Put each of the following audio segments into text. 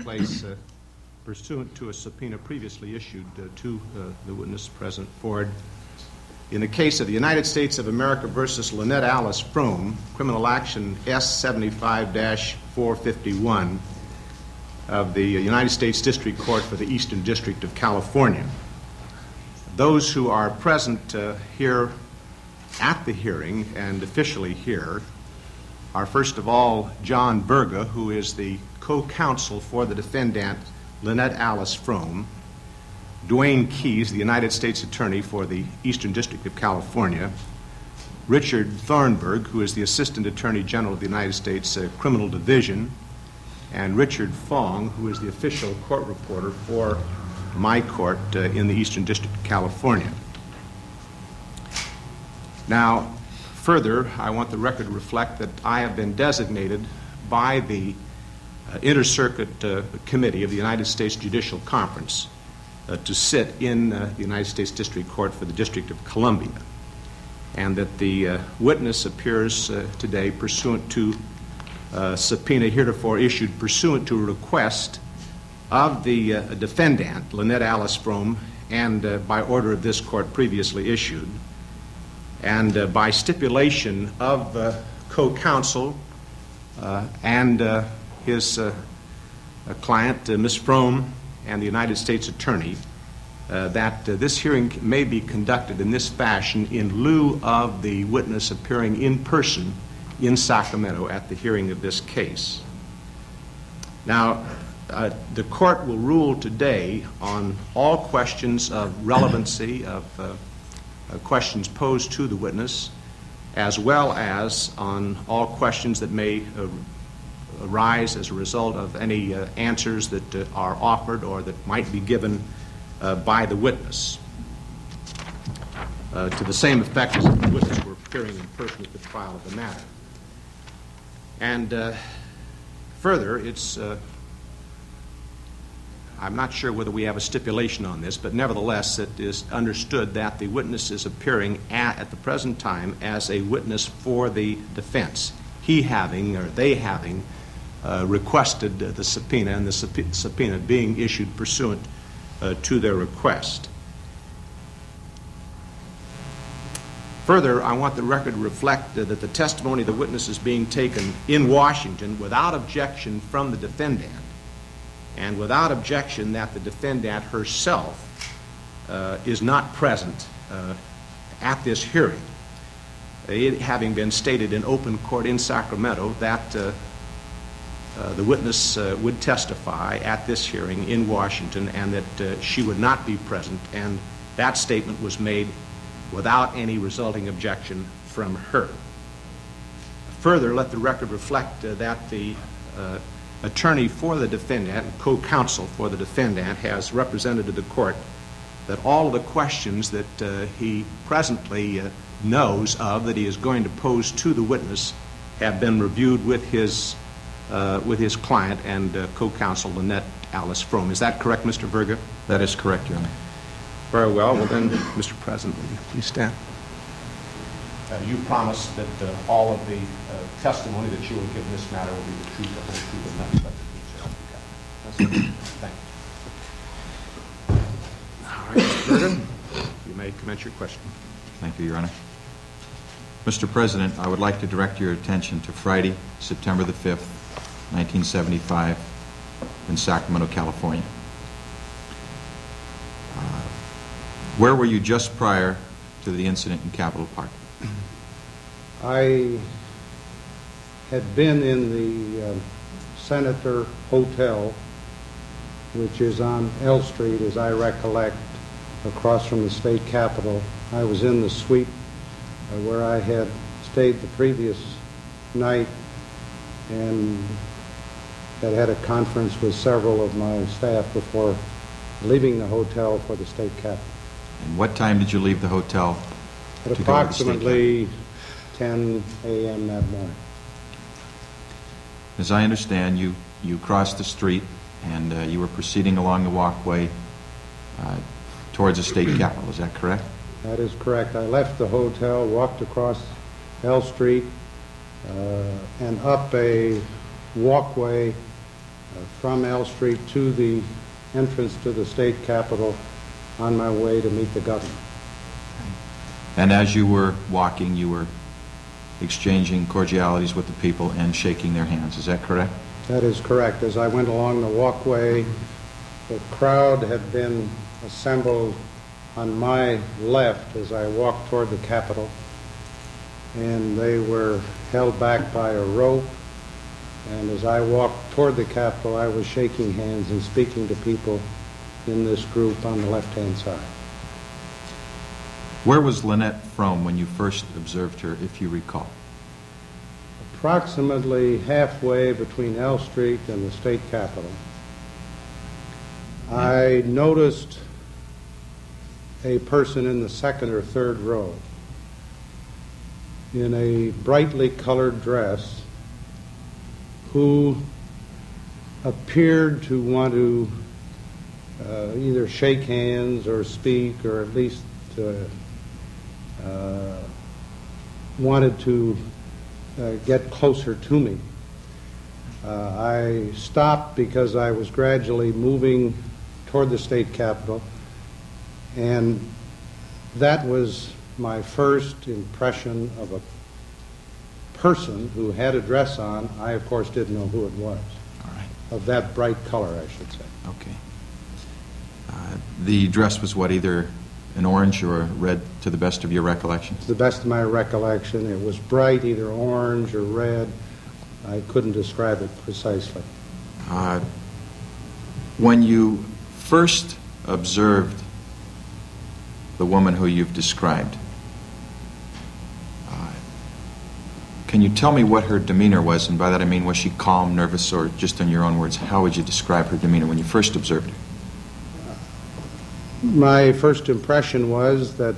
place pursuant to a subpoena previously issued to the witness, President Ford. In the case of the United States of America versus Lynette Alice Fromme, criminal action S75-451 of the United States District Court for the Eastern District of California. Those who are present here at the hearing and officially here are, first of all, John Berga, who is the co-counsel for the defendant, Lynette Alice Fromme; Dwayne Keyes, the United States Attorney for the Eastern District of California; Richard Thornburg, who is the Assistant Attorney General of the United States Criminal Division; and Richard Fong, who is the official court reporter for my court in the Eastern District of California. Now, further, I want the record to reflect that I have been designated by the Inter-Circuit Committee of the United States Judicial Conference to sit in the United States District Court for the District of Columbia, and that the witness appears today pursuant to subpoena heretofore issued pursuant to a request of the defendant, Lynette Alice Fromme, and by order of this court previously issued, and by stipulation of co-counsel and his client, Ms. Fromme, and the United States Attorney, that this hearing may be conducted in this fashion in lieu of the witness appearing in person in Sacramento at the hearing of this case. Now, the court will rule today on all questions of relevancy, of questions posed to the witness, as well as on all questions that may arise as a result of any answers that are offered or that might be given by the witness, to the same effect as if the witness were appearing in person at the trial of the matter. And further, I'm not sure whether we have a stipulation on this, but nevertheless it is understood that the witness is appearing at the present time as a witness for the defense, he having or they having requested the subpoena, and the subpoena being issued pursuant to their request. Further, I want the record to reflect that the testimony of the witness is being taken in Washington without objection from the defendant, and without objection that the defendant herself is not present at this hearing, it having been stated in open court in Sacramento that the witness would testify at this hearing in Washington, and that she would not be present, and that statement was made without any resulting objection from her. Further, let the record reflect that the attorney for the defendant, co-counsel for the defendant, has represented to the court that all of the questions that he presently knows of that he is going to pose to the witness have been reviewed with his client and co-counsel, Lynette Alice Fromme. Is that correct, Mr. Berger? That is correct, Your Honor. Very well. Well then, Mr. President, will you please stand? You promised that all of the testimony that you will give in this matter will be the truth, the whole truth, and nothing but the truth. Thank you. All right, Mr. Berger, you may commence your question. Thank you, Your Honor. Mr. President, I would like to direct your attention to Friday, September the 5th, 1975, in Sacramento, California. Where were you just prior to the incident in Capitol Park? I had been in the Senator Hotel, which is on L Street, as I recollect, across from the state capitol. I was in the suite where I had stayed the previous night and had a conference with several of my staff before leaving the hotel for the state capitol. And what time did you leave the hotel? At approximately 10 a.m. that morning. As I understand, you crossed the street and you were proceeding along the walkway towards the state capitol. Is that correct? That is correct. I left the hotel, walked across L Street and up a walkway from L Street to the entrance to the state capitol on my way to meet the governor. And as you were walking, you were exchanging cordialities with the people and shaking their hands. Is that correct? That is correct. As I went along the walkway, the crowd had been assembled on my left as I walked toward the Capitol, and they were held back by a rope. And as I walked toward the Capitol, I was shaking hands and speaking to people in this group on the left-hand side. Where was Lynette Fromme when you first observed her, if you recall? Approximately halfway between L Street and the state capitol, I noticed a person in the second or third row in a brightly colored dress who appeared to want to either shake hands or speak, or at least wanted to get closer to me. I stopped because I was gradually moving toward the state capitol, and that was my first impression of a person who had a dress on. I, of course, didn't know who it was. All right. Of that bright color, I should say. Okay. The dress was what, either an orange or a red, to the best of your recollection? To the best of my recollection, it was bright, either orange or red. I couldn't describe it precisely. When you first observed the woman who you've described, can you tell me what her demeanor was? And by that I mean, was she calm, nervous, or just in your own words, how would you describe her demeanor when you first observed her? My first impression was that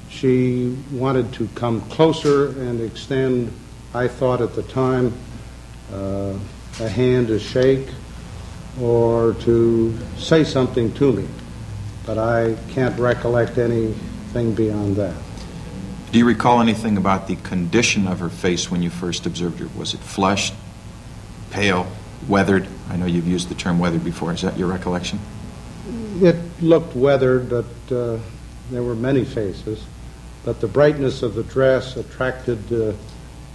she wanted to come closer and extend, I thought at the time, a hand to shake or to say something to me. But I can't recollect anything beyond that. Do you recall anything about the condition of her face when you first observed her? Was it flushed, pale, weathered? I know you've used the term weathered before. Is that your recollection? It looked weathered, but there were many faces. But the brightness of the dress attracted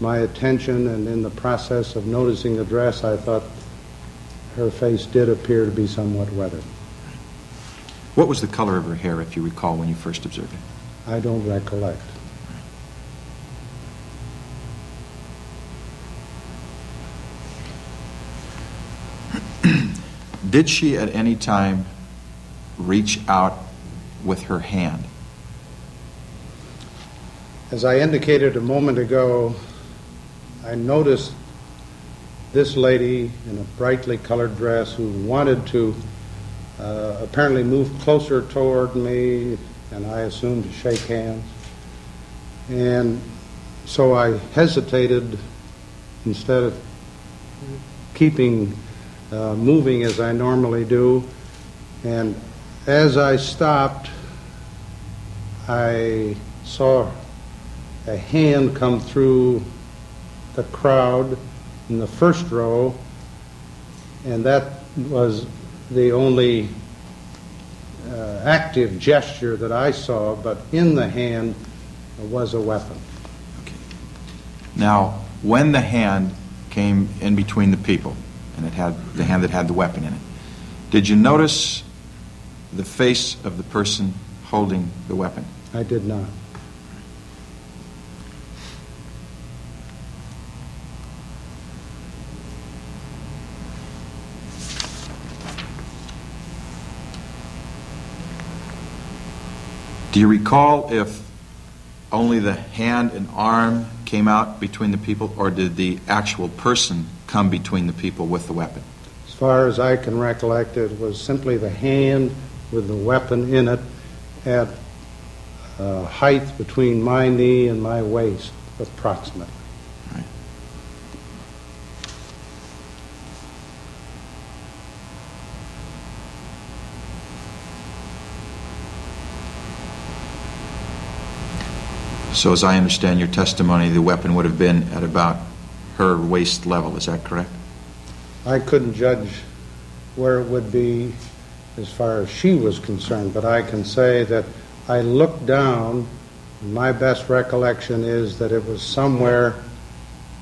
my attention, and in the process of noticing the dress, I thought her face did appear to be somewhat weathered. What was the color of her hair, if you recall, when you first observed it? I don't recollect. Did she at any time reach out with her hand? As I indicated a moment ago, I noticed this lady in a brightly colored dress who wanted to apparently move closer toward me, and I assumed to shake hands. And so I hesitated instead of keeping moving as I normally do. And as I stopped, I saw a hand come through the crowd in the first row, and that was the only active gesture that I saw, but in the hand was a weapon. Okay. Now, when the hand came in between the people, and it had the hand that had the weapon in it, did you notice the face of the person holding the weapon? I did not. Do you recall if only the hand and arm came out between the people, or did the actual person come between the people with the weapon? As far as I can recollect, it was simply the hand with the weapon in it at height between my knee and my waist, approximately. Right. So as I understand your testimony, the weapon would have been at about her waist level. Is that correct? I couldn't judge where it would be as far as she was concerned, but I can say that I looked down. My best recollection is that it was somewhere,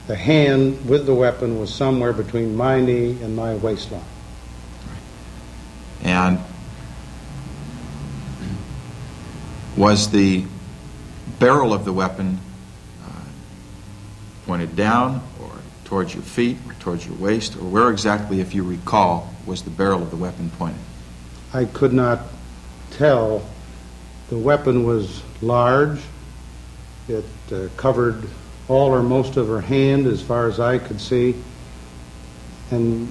the hand with the weapon was somewhere between my knee and my waistline. And was the barrel of the weapon pointed down or towards your feet or towards your waist, or where exactly, if you recall, was the barrel of the weapon pointed? I could not tell. The weapon was large. It covered all or most of her hand as far as I could see. And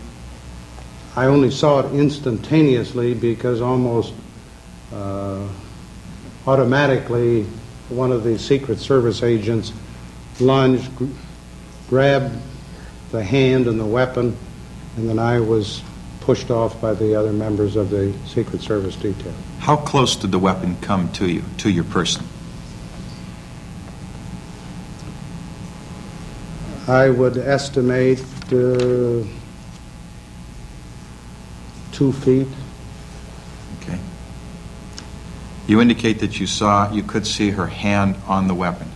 I only saw it instantaneously because almost automatically one of the Secret Service agents lunged, grabbed the hand and the weapon, and then I was pushed off by the other members of the Secret Service detail. How close did the weapon come to you, to your person? I would estimate 2 feet. Okay. You indicate that you could see her hand on the weapon.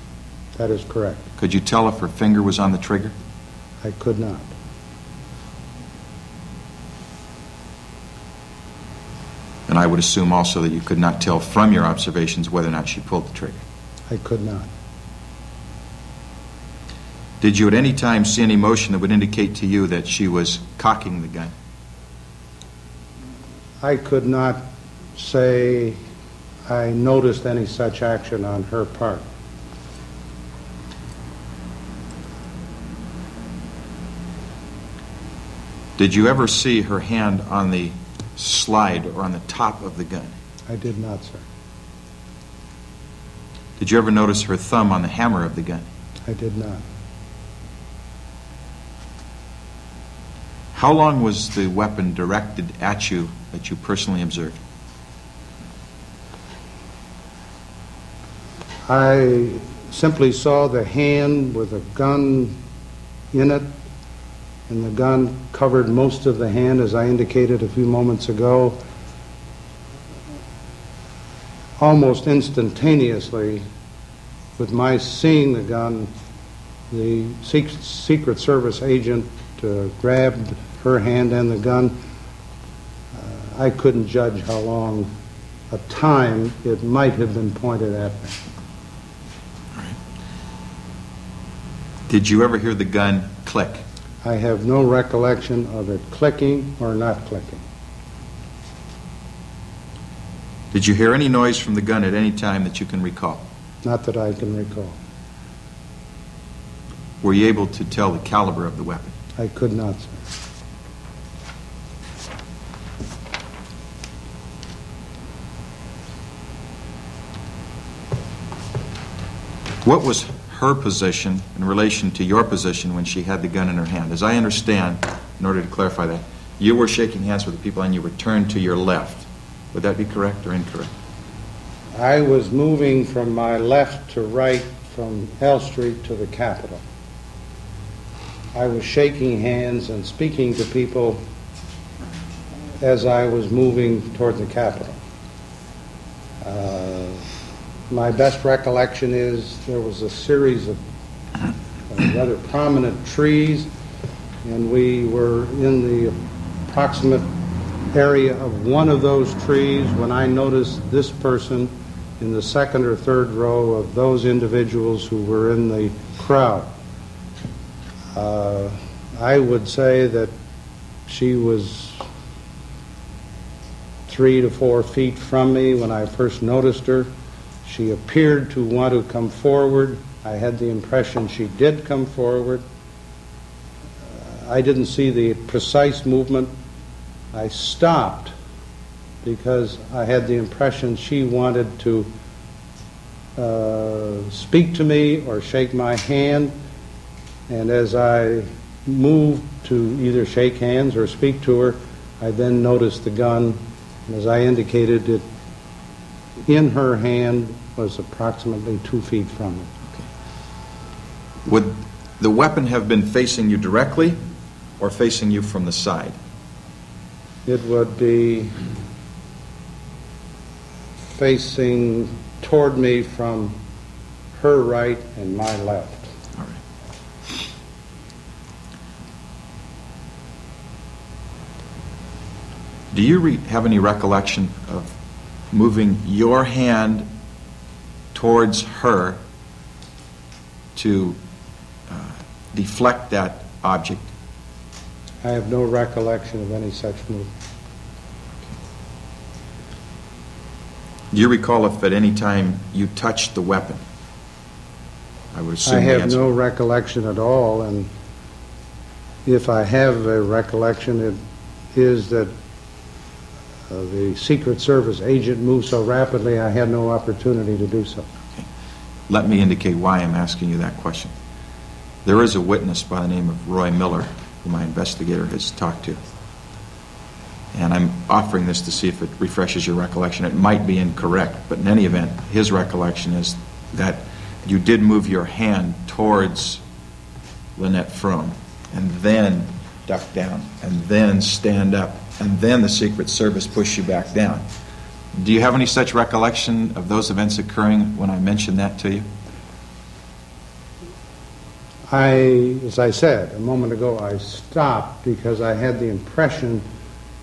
That is correct. Could you tell if her finger was on the trigger? I could not. And I would assume also that you could not tell from your observations whether or not she pulled the trigger. I could not. Did you at any time see any motion that would indicate to you that she was cocking the gun? I could not say I noticed any such action on her part. Did you ever see her hand on the slide or on the top of the gun? I did not, sir. Did you ever notice her thumb on the hammer of the gun? I did not. How long was the weapon directed at you that you personally observed? I simply saw the hand with a gun in it, and the gun covered most of the hand, as I indicated a few moments ago. Almost instantaneously, with my seeing the gun, the Secret Service agent grabbed her hand and the gun. I couldn't judge how long a time it might have been pointed at me. Did you ever hear the gun click? I have no recollection of it clicking or not clicking. Did you hear any noise from the gun at any time that you can recall? Not that I can recall. Were you able to tell the caliber of the weapon? I could not, sir. What was her position in relation to your position when she had the gun in her hand? As I understand, in order to clarify that, you were shaking hands with the people and you were turned to your left. Would that be correct or incorrect? I was moving from my left to right from L Street to the Capitol. I was shaking hands and speaking to people as I was moving toward the Capitol. My best recollection is there was a series of rather prominent trees, and we were in the approximate area of one of those trees when I noticed this person in the second or third row of those individuals who were in the crowd. I would say that she was 3 to 4 feet from me when I first noticed her. She appeared to want to come forward. I had the impression she did come forward. I didn't see the precise movement. I stopped because I had the impression she wanted to speak to me or shake my hand. And as I moved to either shake hands or speak to her, I then noticed the gun. And as I indicated, it in her hand was approximately 2 feet from me. Would the weapon have been facing you directly, or facing you from the side? It would be facing toward me from her right and my left. All right. Do you have any recollection of moving your hand towards her to deflect that object? I have no recollection of any such move. Do you recall if at any time you touched the weapon? I would assume I the have answer- no recollection at all, and if I have a recollection, it is that the Secret Service agent moved so rapidly I had no opportunity to do so. Let me indicate why I'm asking you that question. There is a witness by the name of Roy Miller, who my investigator has talked to. And I'm offering this to see if it refreshes your recollection. It might be incorrect, but in any event, his recollection is that you did move your hand towards Lynette Fromme, and then duck down, and then stand up, and then the Secret Service pushed you back down. Do you have any such recollection of those events occurring when I mentioned that to you? As I said a moment ago, I stopped because I had the impression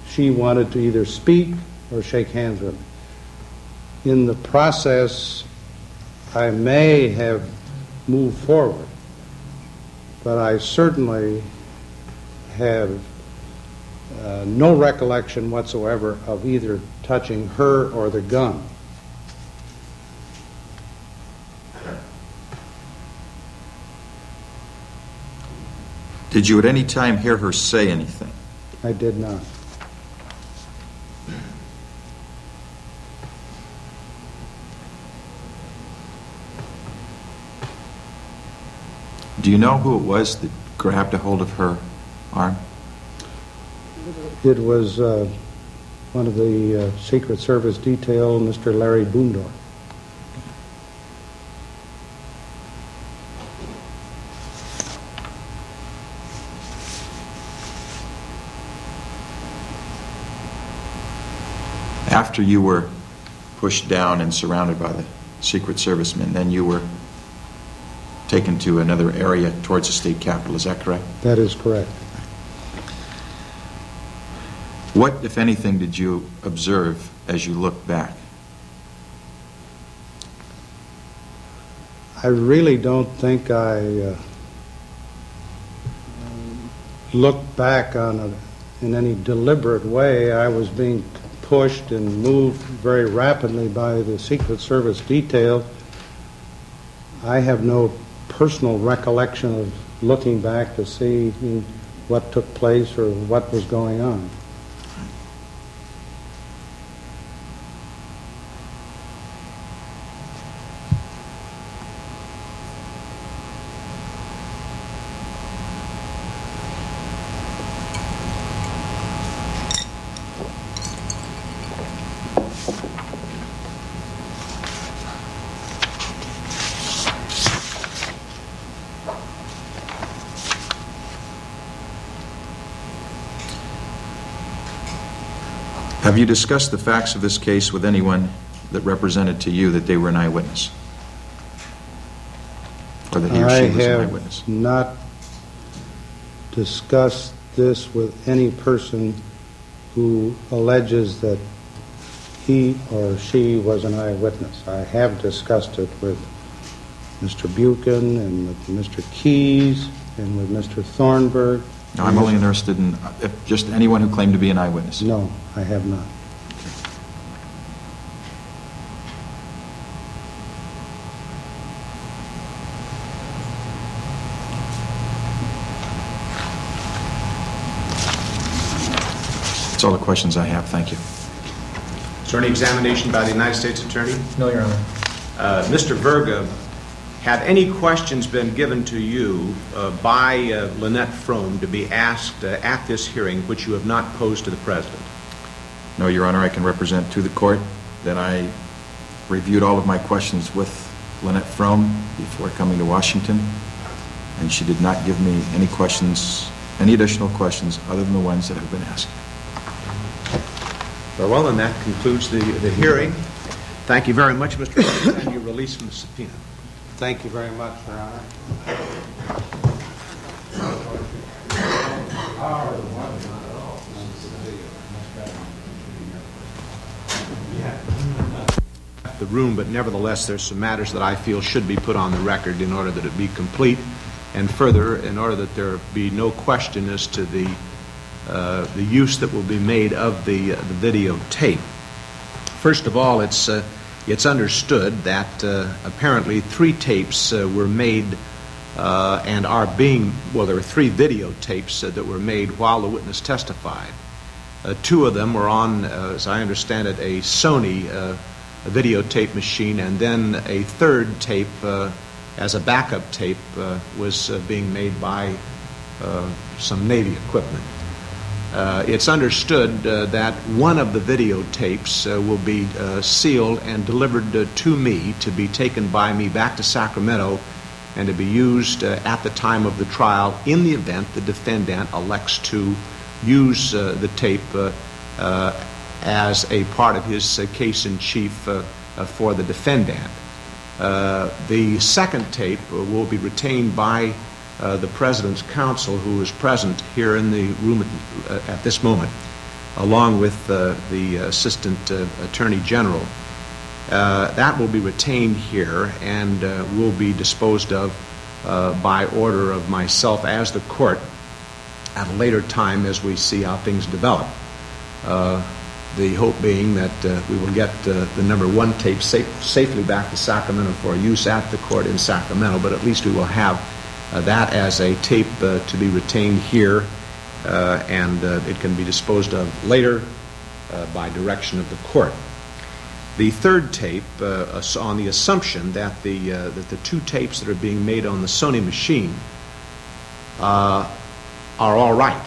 she wanted to either speak or shake hands with me. In the process, I may have moved forward, but I certainly have no recollection whatsoever of either touching her or the gun. Did you at any time hear her say anything? I did not. Do you know who it was that grabbed a hold of her arm? It was one of the Secret Service detail, Mr. Larry Boondor. After you were pushed down and surrounded by the Secret Servicemen, then you were taken to another area towards the state capitol, is that correct? That is correct. What, if anything, did you observe as you looked back? I really don't think I looked back on it in any deliberate way. I was being pushed and moved very rapidly by the Secret Service detail. I have no personal recollection of looking back to see what took place or what was going on. Have you discussed the facts of this case with anyone that represented to you that they were an eyewitness? Or that he or she was an eyewitness? I have not discussed this with any person who alleges that he or she was an eyewitness. I have discussed it with Mr. Buchan and with Mr. Keyes and with Mr. Thornburg. No, I'm only interested in just anyone who claimed to be an eyewitness. No, I have not. That's all the questions I have. Thank you. Is there any examination by the United States Attorney? No, Your Honor. Mr. Verga, have any questions been given to you by Lynette Fromme to be asked at this hearing which you have not posed to the President? No, Your Honor, I can represent to the court that I reviewed all of my questions with Lynette Fromme before coming to Washington, and she did not give me any questions any additional questions other than the ones that have been asked? Very well, and that concludes the hearing. Thank you very much, Mr. President, and you're released from the subpoena. Thank you very much, Your Honor. The room, but nevertheless, there's some matters that I feel should be put on the record in order that it be complete, and further, in order that there be no question as to the use that will be made of the videotape. First of all, it's understood that apparently 3 tapes were made and are being, well, there were 3 videotapes that were made while the witness testified. 2 of them were on, as I understand it, a Sony videotape machine, and then a 3rd tape as a backup tape was being made by some Navy equipment. It's understood that one of the videotapes will be sealed and delivered to me to be taken by me back to Sacramento and to be used at the time of the trial in the event the defendant elects to use the tape as a part of his case in chief for the defendant. The 2nd tape will be retained by the President's counsel, who is present here in the room at this moment, along with the Assistant Attorney General. That will be retained here and will be disposed of by order of myself as the court at a later time as we see how things develop. The hope being that we will get the number 1 tape safely back to Sacramento for use at the court in Sacramento, but at least we will have that as a tape to be retained here, and it can be disposed of later by direction of the court. The 3rd tape, on the assumption that the 2 tapes that are being made on the Sony machine are all right,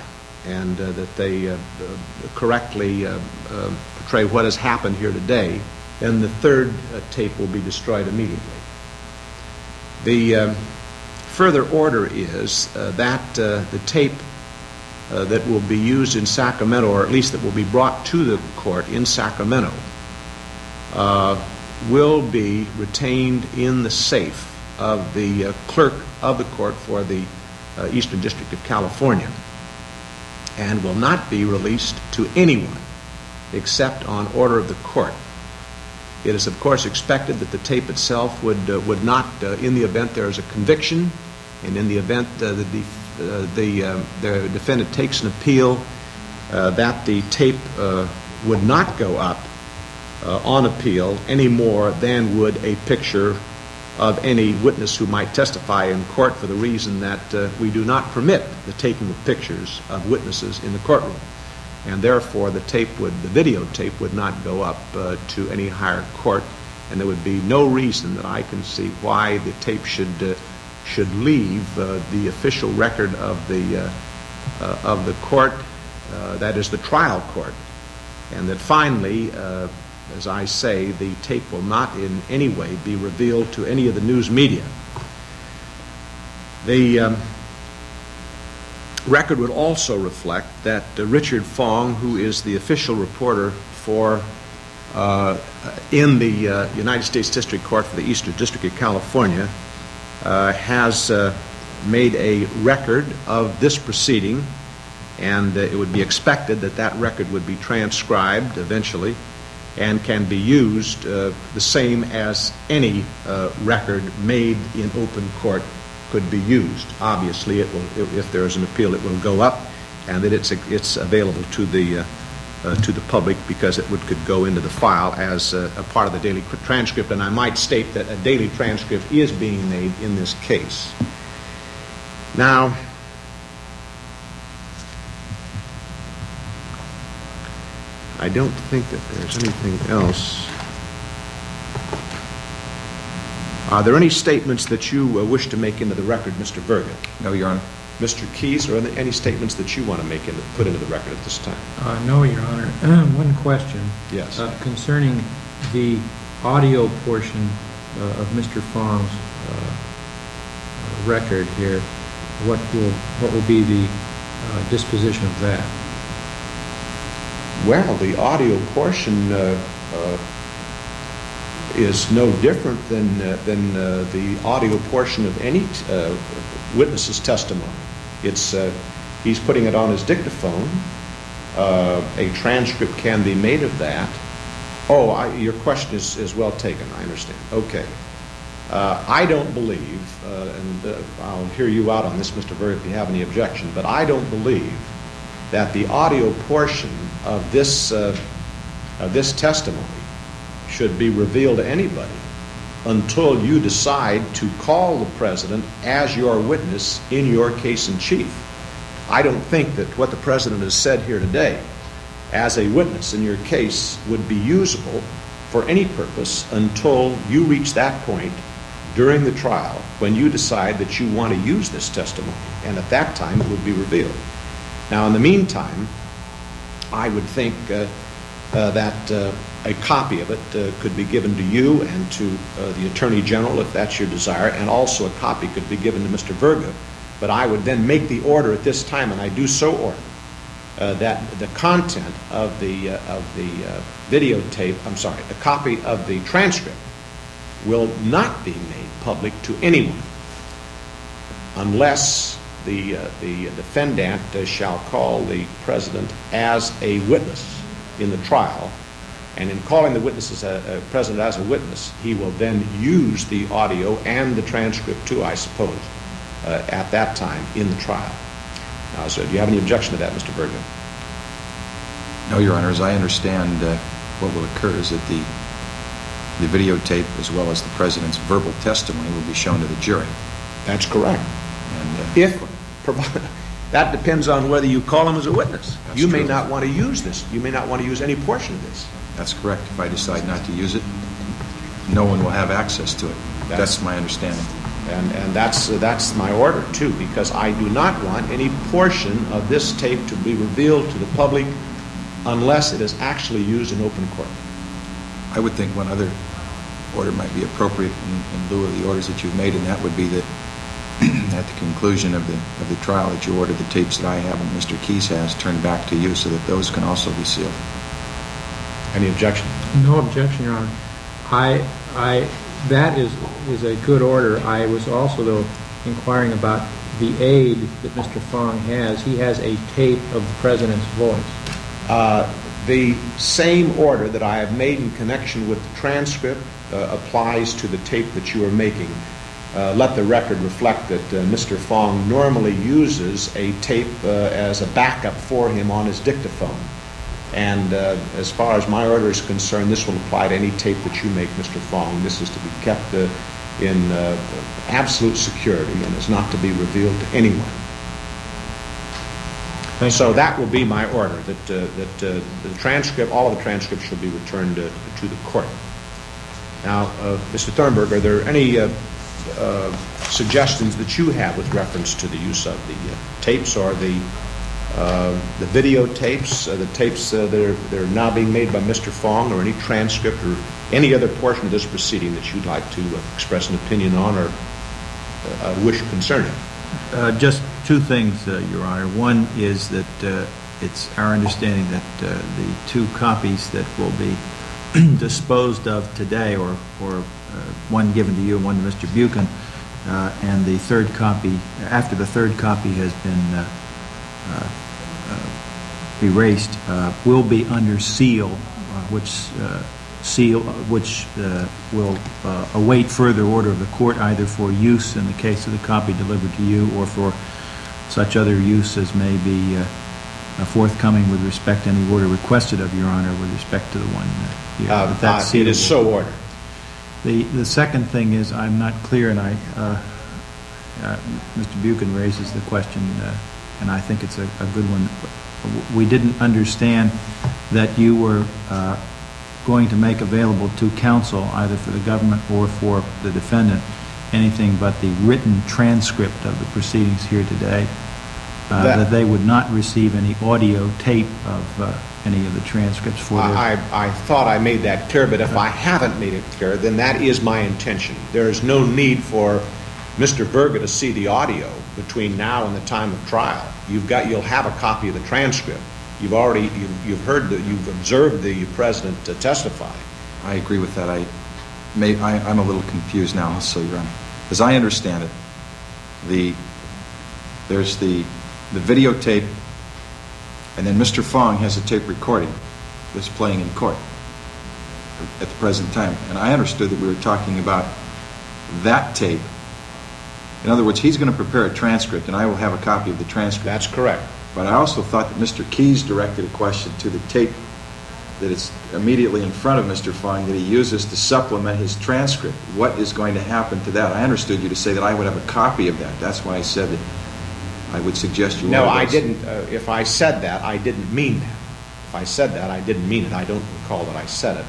and that they correctly portray what has happened here today, then the 3rd tape will be destroyed immediately. The further order is that the tape that will be used in Sacramento, or at least that will be brought to the court in Sacramento, will be retained in the safe of the clerk of the court for the Eastern District of California, and will not be released to anyone except on order of the court. It is, of course, expected that the tape itself would not, in the event there is a conviction, and in the event the defendant takes an appeal, that the tape would not go up on appeal any more than would a picture of any witness who might testify in court, for the reason that we do not permit the taking of pictures of witnesses in the courtroom. And therefore the videotape would not go up to any higher court, and there would be no reason that I can see why the tape should leave the official record of the court, that is the trial court, and that finally, as I say, the tape will not in any way be revealed to any of the news media. The record would also reflect that Richard Fong, who is the official reporter for in the United States District Court for the Eastern District of California, has made a record of this proceeding, and it would be expected that that record would be transcribed eventually and can be used the same as any record made in open court could be used. Obviously, it will, if there is an appeal, it will go up, and that it's available to the public, because it could go into the file as a part of the daily transcript. And I might state that a daily transcript is being made in this case. Now, I don't think that there's anything else. Are there any statements that you wish to make into the record, Mr. Bergen? No, Your Honor. Mr. Keyes, are there any statements that you want to put into the record at this time? No, Your Honor. One question. Yes. Concerning the audio portion of Mr. Fong's record here, what will be the disposition of that? Well, the audio portion is no different than the audio portion of any witness's testimony. It's he's putting it on his dictaphone. A transcript can be made of that. Oh, your question is well taken. I understand. Okay. I don't believe, and I'll hear you out on this, Mr. Verga, if you have any objection, but I don't believe that the audio portion of this testimony should be revealed to anybody until you decide to call the president as your witness in your case in chief. I don't think that what the president has said here today as a witness in your case would be usable for any purpose until you reach that point during the trial when you decide that you want to use this testimony, and at that time it would be revealed. Now, in the meantime, I would think that a copy of it could be given to you and to the Attorney General if that's your desire, and also a copy could be given to Mr. Verga. But I would then make the order at this time, and I do so order, that the content of the videotape, a copy of the transcript will not be made public to anyone unless the defendant shall call the president as a witness in the trial, and in calling the president as a witness, he will then use the audio and the transcript too, I suppose, at that time in the trial. Now, so do you have any objection to that, Mr. Verga? No, Your Honor. As I understand, what will occur is that the videotape as well as the president's verbal testimony will be shown to the jury. That's correct. And That depends on whether you call him as a witness. That's You may true. not want to use this. You may not want to use any portion of this. that's correct. If I decide not to use it, no one will have access to it. That's my understanding. And that's my order, too, because I do not want any portion of this tape to be revealed to the public unless it is actually used in open court. I would think one other order might be appropriate in lieu of the orders that you've made, and that would be that at the conclusion of the trial that you order the tapes that I have and Mr. Keyes has turned back to you so that those can also be sealed. Any objection? No objection, Your Honor. That is a good order. I was also, though, inquiring about the aid that Mr. Fong has. He has a tape of the president's voice. The same order that I have made in connection with the transcript applies to the tape that you are making. Let the record reflect that Mr. Fong normally uses a tape as a backup for him on his dictaphone. And as far as my order is concerned, this will apply to any tape that you make, Mr. Fong. This is to be kept in absolute security and is not to be revealed to anyone. So that will be my order, that the transcript, all of the transcripts should be returned to the court. Now, Mr. Thornburg, are there any suggestions that you have with reference to the use of the tapes or the videotapes, the tapes that are now being made by Mr. Fong, or any transcript or any other portion of this proceeding that you'd like to express an opinion on or wish concerning? Just two things, Your Honor. One is that it's our understanding that the two copies that will be disposed of today, or one given to you and one to Mr. Buchan, and the third copy, after the third copy has been erased, will be under seal, which will await further order of the court, either for use in the case of the copy delivered to you or for such other use as may be forthcoming with respect to any order requested of Your Honor with respect to the one here. But that's it is so ordered. The second thing is, I'm not clear, and Mr. Buchan raises the question, and I think it's a good one. We didn't understand that you were going to make available to counsel, either for the government or for the defendant, anything but the written transcript of the proceedings here today, that they would not receive any audio tape of any of the transcripts for their... I thought I made that clear, but if I haven't made it clear, then that is my intention. There is no need for Mr. Verga to see the audio between now and the time of trial. You'll have a copy of the transcript. You've observed the president testify. I agree with that. I'm a little confused now, so Your Honor. As I understand it, there's the videotape, and then Mr. Fong has a tape recording that's playing in court at the present time. And I understood that we were talking about that tape. In other words, he's going to prepare a transcript, and I will have a copy of the transcript. That's correct. But I also thought that Mr. Keyes directed a question to the tape that is immediately in front of Mr. Fong that he uses to supplement his transcript. What is going to happen to that? I understood you to say that I would have a copy of that. That's why I said that I would suggest you... No, I didn't. If I said that, I didn't mean that. If I said that, I didn't mean it. I don't recall that I said it.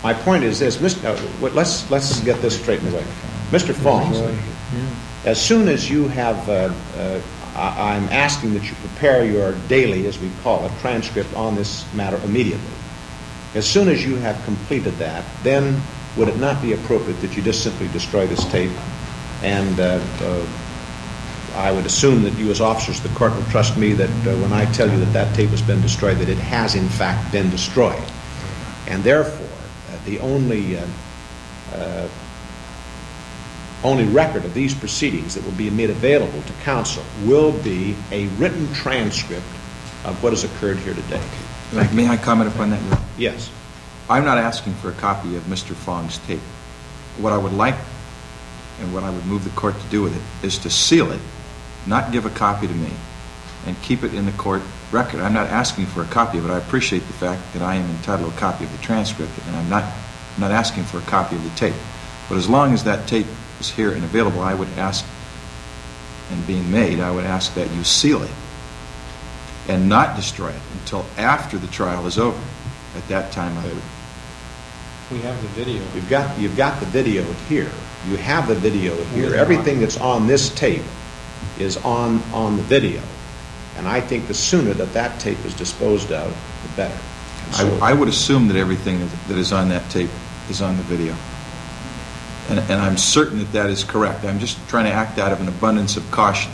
My point is this. Let's get this straightened away. Mr. Fong, as soon as you have... I'm asking that you prepare your daily, as we call it, transcript on this matter immediately. As soon as you have completed that, then would it not be appropriate that you just simply destroy this tape? And I would assume that you as officers of the court will trust me that when I tell you that that tape has been destroyed, that it has in fact been destroyed. And therefore, the only record of these proceedings that will be made available to counsel will be a written transcript of what has occurred here today. May I comment upon that? Yes. I'm not asking for a copy of Mr. Fong's tape. What I would like, and what I would move the court to do with it, is to seal it, not give a copy to me, and keep it in the court record. I'm not asking for a copy of it. I appreciate the fact that I am entitled to a copy of the transcript, and I'm not asking for a copy of the tape. But as long as that tape is here and available, I would ask, and being made, I would ask that you seal it and not destroy it until after the trial is over. At that time, I would... We have the video. You've got the video here. You have the video here. Everything that's on this tape is on the video. And I think the sooner that tape is disposed of, the better. So, I would assume that everything that is on that tape is on the video. And I'm certain that is correct. I'm just trying to act out of an abundance of caution.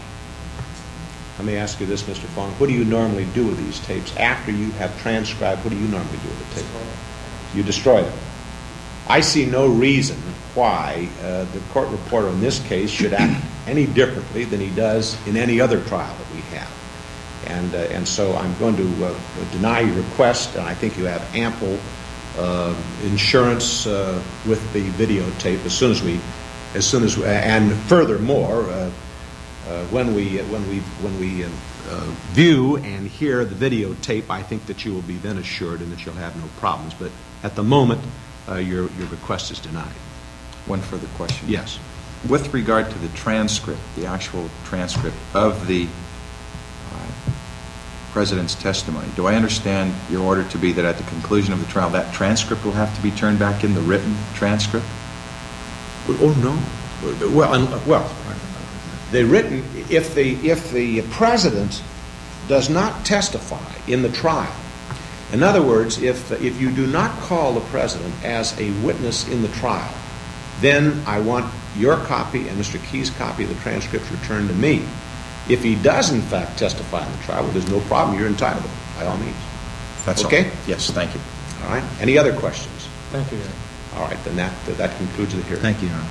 Let me ask you this, Mr. Fong. What do you normally do with these tapes? After you have transcribed, what do you normally do with the tape? You destroy them. I see no reason why the court reporter in this case should act any differently than he does in any other trial that we have. And so I'm going to deny your request, and I think you have ample insurance with the videotape and furthermore, when we view and hear the videotape, I think that you will be then assured and that you'll have no problems. But at the moment, your request is denied. One further question. Yes. With regard to the transcript, the actual transcript of the President's testimony, do I understand your order to be that at the conclusion of the trial, that transcript will have to be turned back in, the written transcript? Oh, no. Well, the written, if the President does not testify in the trial, in other words, if you do not call the President as a witness in the trial, then I want your copy and Mr. Key's copy of the transcript returned to me. If he does, in fact, testify in the trial, well, there's no problem. You're entitled to it, by all means. That's okay? All. Yes, thank you. All right. Any other questions? Thank you, Your Honor. All right, then that concludes the hearing. Thank you, Your Honor.